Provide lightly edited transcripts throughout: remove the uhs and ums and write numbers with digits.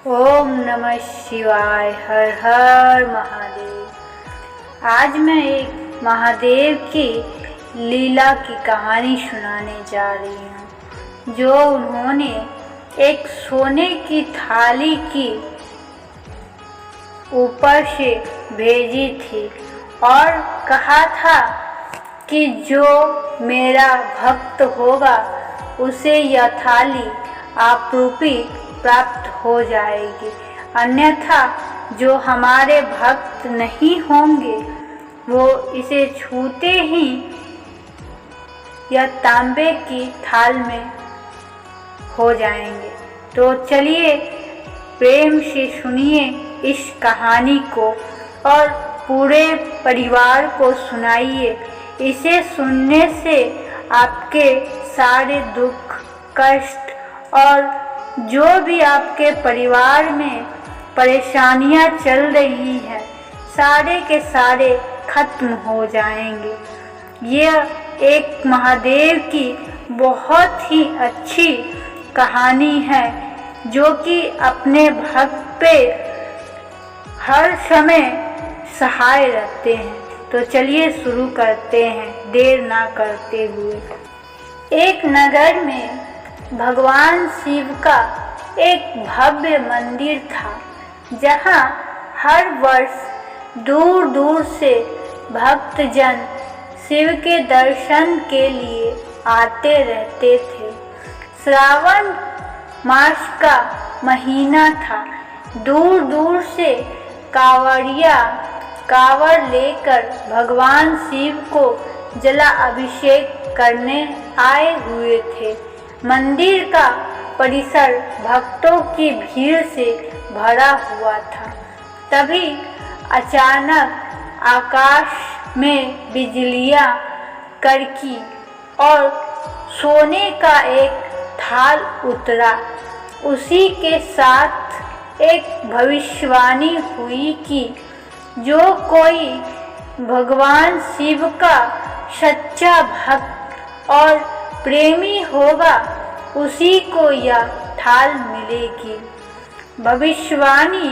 ओम नमः शिवाय। हर हर महादेव। आज मैं एक महादेव की लीला की कहानी सुनाने जा रही हूँ, जो उन्होंने एक सोने की थाली की ऊपर से भेजी थी और कहा था कि जो मेरा भक्त होगा उसे यह थाली आपरूपी प्राप्त हो जाएगी, अन्यथा जो हमारे भक्त नहीं होंगे वो इसे छूते ही यह तांबे की थाल में हो जाएंगे। तो चलिए प्रेम से सुनिए इस कहानी को और पूरे परिवार को सुनाइए। इसे सुनने से आपके सारे दुख, कष्ट और जो भी आपके परिवार में परेशानियां चल रही हैं, सारे के सारे खत्म हो जाएंगे। यह एक महादेव की बहुत ही अच्छी कहानी है, जो कि अपने भक्त पे हर समय सहाय रहते हैं। तो चलिए शुरू करते हैं, देर ना करते हुए। एक नगर में भगवान शिव का एक भव्य मंदिर था, जहां हर वर्ष दूर दूर से भक्तजन शिव के दर्शन के लिए आते रहते थे। श्रावण मास का महीना था। दूर दूर से कांवड़िया कांवड़ लेकर भगवान शिव को जलाभिषेक करने आए हुए थे। मंदिर का परिसर भक्तों की भीड़ से भरा हुआ था। तभी अचानक आकाश में बिजलियां कड़की और सोने का एक थाल उतरा। उसी के साथ एक भविष्यवाणी हुई कि जो कोई भगवान शिव का सच्चा भक्त और प्रेमी होगा उसी को यह थाल मिलेगी। भविष्यवाणी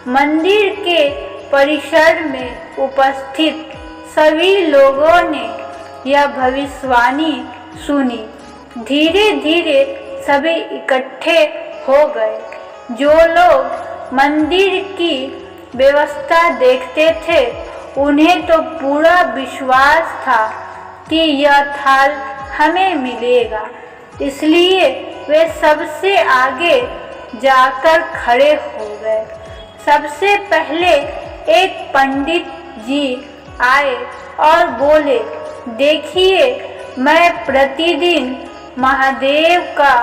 मंदिर के परिसर में उपस्थित सभी लोगों ने यह भविष्यवाणी सुनी। धीरे धीरे सभी इकट्ठे हो गए। जो लोग मंदिर की व्यवस्था देखते थे, उन्हें तो पूरा विश्वास था कि यह थाल हमें मिलेगा, इसलिए वे सबसे आगे जाकर खड़े हो गए। सबसे पहले एक पंडित जी आए और बोले, देखिए, मैं प्रतिदिन महादेव का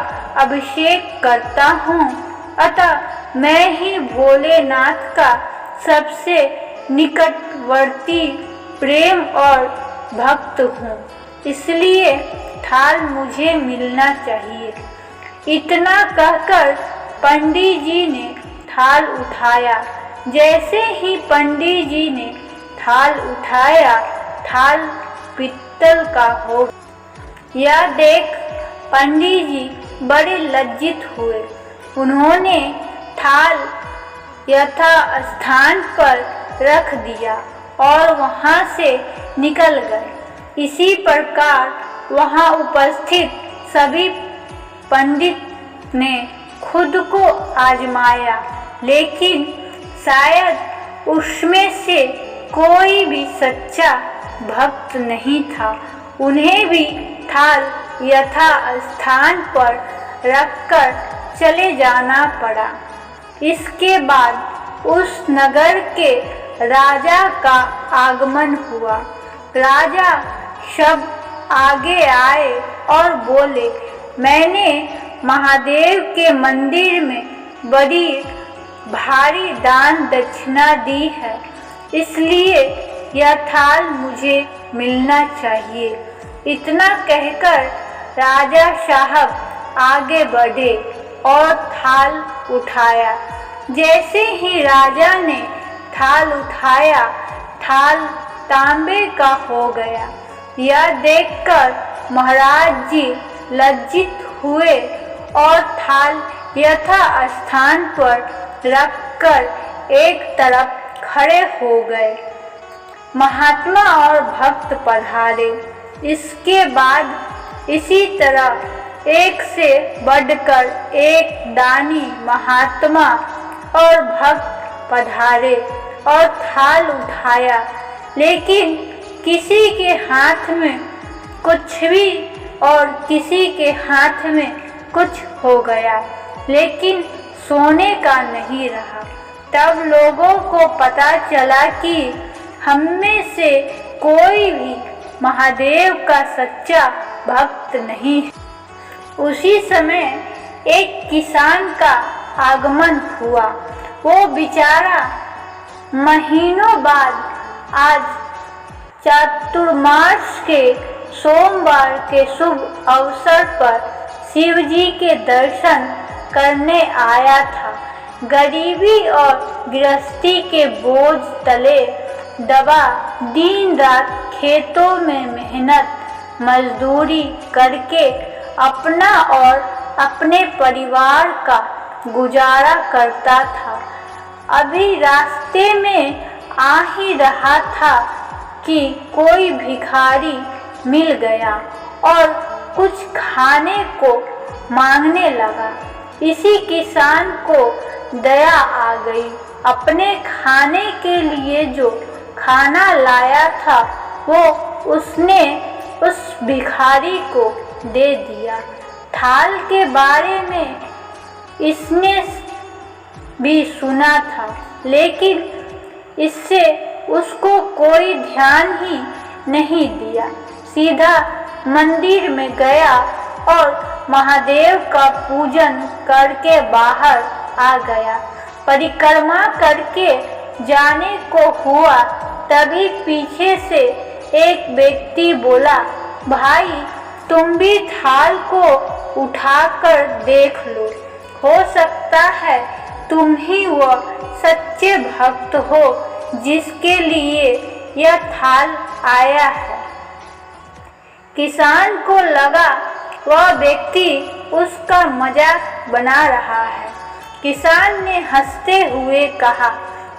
अभिषेक करता हूँ, अतः मैं ही भोलेनाथ का सबसे निकटवर्ती प्रेम और भक्त हूँ, इसलिए थाल मुझे मिलना चाहिए। इतना कहकर पंडित जी ने थाल उठाया। जैसे ही पंडित जी ने थाल उठाया, थाल पीतल का हो गया। यह देख पंडित जी बड़े लज्जित हुए। उन्होंने थाल यथास्थान पर रख दिया और वहां से निकल गए। इसी प्रकार वहां उपस्थित सभी पंडित ने खुद को आजमाया, लेकिन शायद उसमें से कोई भी सच्चा भक्त नहीं था। उन्हें भी थाल यथास्थान पर रखकर चले जाना पड़ा। इसके बाद उस नगर के राजा का आगमन हुआ। राजा सब आगे आए और बोले, मैंने महादेव के मंदिर में बड़ी भारी दान दक्षिणा दी है, इसलिए यह थाल मुझे मिलना चाहिए। इतना कहकर राजा साहब आगे बढ़े और थाल उठाया। जैसे ही राजा ने थाल उठाया, थाल तांबे का हो गया। यह देखकर महाराज जी लज्जित हुए और थाल यथा स्थान पर रखकर एक तरफ खड़े हो गए। महात्मा और भक्त पधारे। इसके बाद इसी तरह एक से बढ़कर एक दानी महात्मा और भक्त पधारे और थाल उठाया, लेकिन किसी के हाथ में कुछ भी और किसी के हाथ में कुछ हो गया, लेकिन सोने का नहीं रहा। तब लोगों को पता चला कि हम में से कोई भी महादेव का सच्चा भक्त नहीं है। उसी समय एक किसान का आगमन हुआ। वो बेचारा महीनों बाद आज चातुर्मास के सोमवार के शुभ अवसर पर शिव जी के दर्शन करने आया था। गरीबी और गृहस्थी के बोझ तले दबा दिन रात खेतों में मेहनत मजदूरी करके अपना और अपने परिवार का गुजारा करता था। अभी रास्ते में आ ही रहा था कि कोई भिखारी मिल गया और कुछ खाने को मांगने लगा। इसी किसान को दया आ गई। अपने खाने के लिए जो खाना लाया था वो उसने उस भिखारी को दे दिया। थाल के बारे में इसने भी सुना था, लेकिन इससे उसको कोई ध्यान ही नहीं दिया। सीधा मंदिर में गया और महादेव का पूजन करके बाहर आ गया। परिक्रमा करके जाने को हुआ, तभी पीछे से एक व्यक्ति बोला, भाई तुम भी थाल को उठाकर देख लो, हो सकता है तुम ही वो सच्चे भक्त हो जिसके लिए यह थाल आया है। किसान को लगा वह व्यक्ति उसका मजाक बना रहा है। किसान ने हंसते हुए कहा,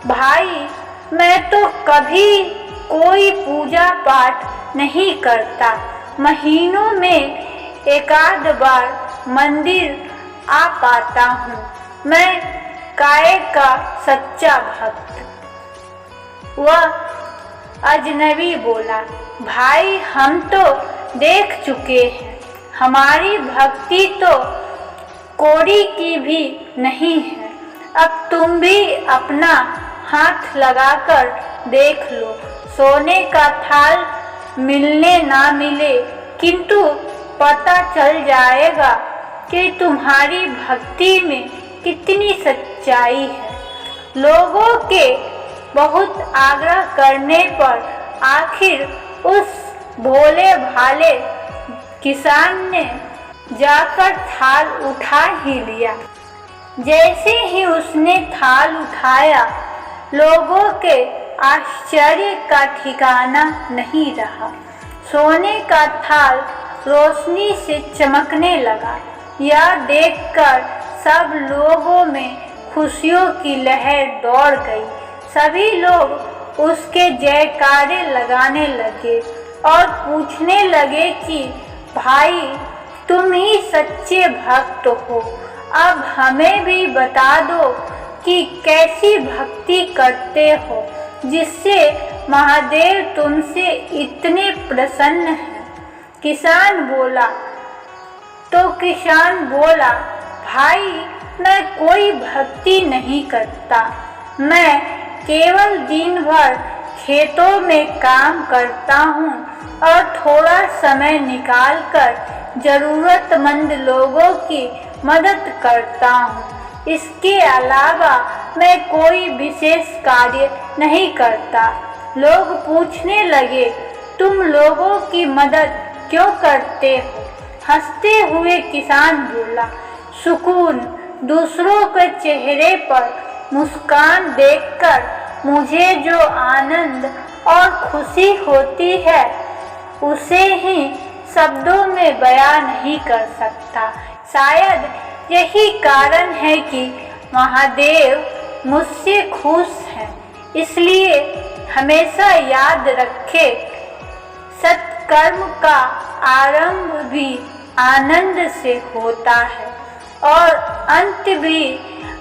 भाई मैं तो कभी कोई पूजा पाठ नहीं करता, महीनों में एकाध बार मंदिर आ पाता हूँ, मैं काय का सच्चा भक्त। वह अजनबी बोला, भाई हम तो देख चुके हैं, हमारी भक्ति तो कोड़ी की भी नहीं है। अब तुम भी अपना हाथ लगाकर देख लो, सोने का थाल मिलने ना मिले, किंतु पता चल जाएगा कि तुम्हारी भक्ति में कितनी सच्चाई है। लोगों के बहुत आग्रह करने पर आखिर उस भोले भाले किसान ने जाकर थाल उठा ही लिया। जैसे ही उसने थाल उठाया, लोगों के आश्चर्य का ठिकाना नहीं रहा। सोने का थाल रोशनी से चमकने लगा। यह देखकर सब लोगों में खुशियों की लहर दौड़ गई। सभी लोग उसके जयकारे लगाने लगे और पूछने लगे कि भाई तुम ही सच्चे भक्त हो, अब हमें भी बता दो कि कैसी भक्ति करते हो जिससे महादेव तुमसे इतने प्रसन्न हैं। किसान बोला, भाई मैं कोई भक्ति नहीं करता, मैं केवल दिन भर खेतों में काम करता हूँ और थोड़ा समय निकालकर जरूरतमंद लोगों की मदद करता हूँ। इसके अलावा मैं कोई विशेष कार्य नहीं करता। लोग पूछने लगे, तुम लोगों की मदद क्यों करते हो? हंसते हुए किसान बोला, सुकून, दूसरों के चेहरे पर मुस्कान देखकर मुझे जो आनंद और खुशी होती है उसे ही शब्दों में बयां नहीं कर सकता। शायद यही कारण है कि महादेव मुझसे खुश हैं, इसलिए हमेशा याद रखे सत्कर्म का आरंभ भी आनंद से होता है और अंत भी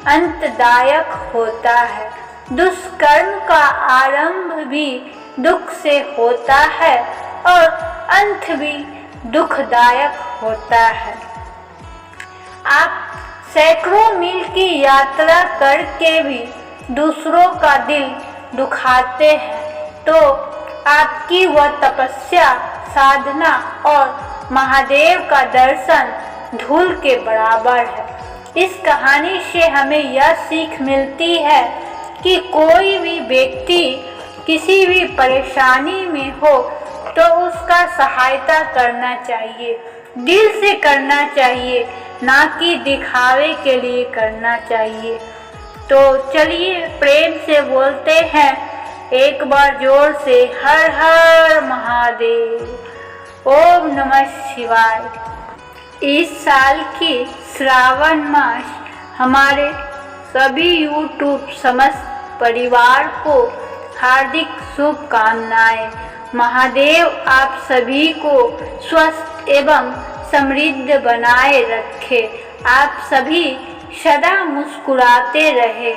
अंतदायक होता है। दुष्कर्म का आरंभ भी दुख से होता है और अंत भी दुखदायक होता है। आप सैकड़ों मील की यात्रा करके भी दूसरों का दिल दुखाते हैं तो आपकी वह तपस्या, साधना और महादेव का दर्शन धूल के बराबर है। इस कहानी से हमें यह सीख मिलती है कि कोई भी व्यक्ति किसी भी परेशानी में हो तो उसका सहायता करना चाहिए, दिल से करना चाहिए, ना कि दिखावे के लिए करना चाहिए। तो चलिए प्रेम से बोलते हैं एक बार जोर से, हर हर महादेव, ओम नमः शिवाय। इस साल की श्रावण मास हमारे सभी यूट्यूब समस्त परिवार को हार्दिक शुभकामनाएं। महादेव आप सभी को स्वस्थ एवं समृद्ध बनाए रखे, आप सभी सदा मुस्कुराते रहे।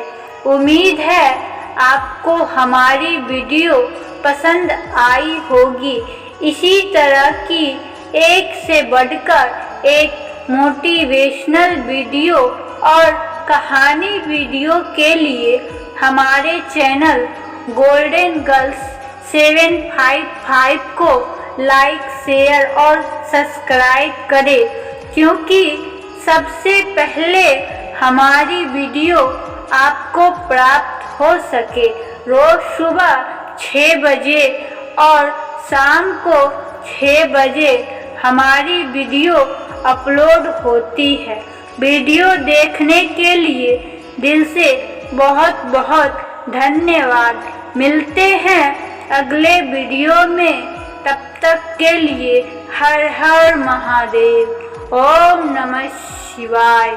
उम्मीद है आपको हमारी वीडियो पसंद आई होगी। इसी तरह की एक से बढ़कर एक मोटिवेशनल वीडियो और कहानी वीडियो के लिए हमारे चैनल गोल्डन गर्ल्स 755 को लाइक, शेयर और सब्सक्राइब करें, क्योंकि सबसे पहले हमारी वीडियो आपको प्राप्त हो सके। रोज सुबह 6 बजे और शाम को 6 बजे हमारी वीडियो अपलोड होती है। वीडियो देखने के लिए दिल से बहुत बहुत धन्यवाद। मिलते हैं अगले वीडियो में, तब तक के लिए हर हर महादेव, ओम नमः शिवाय।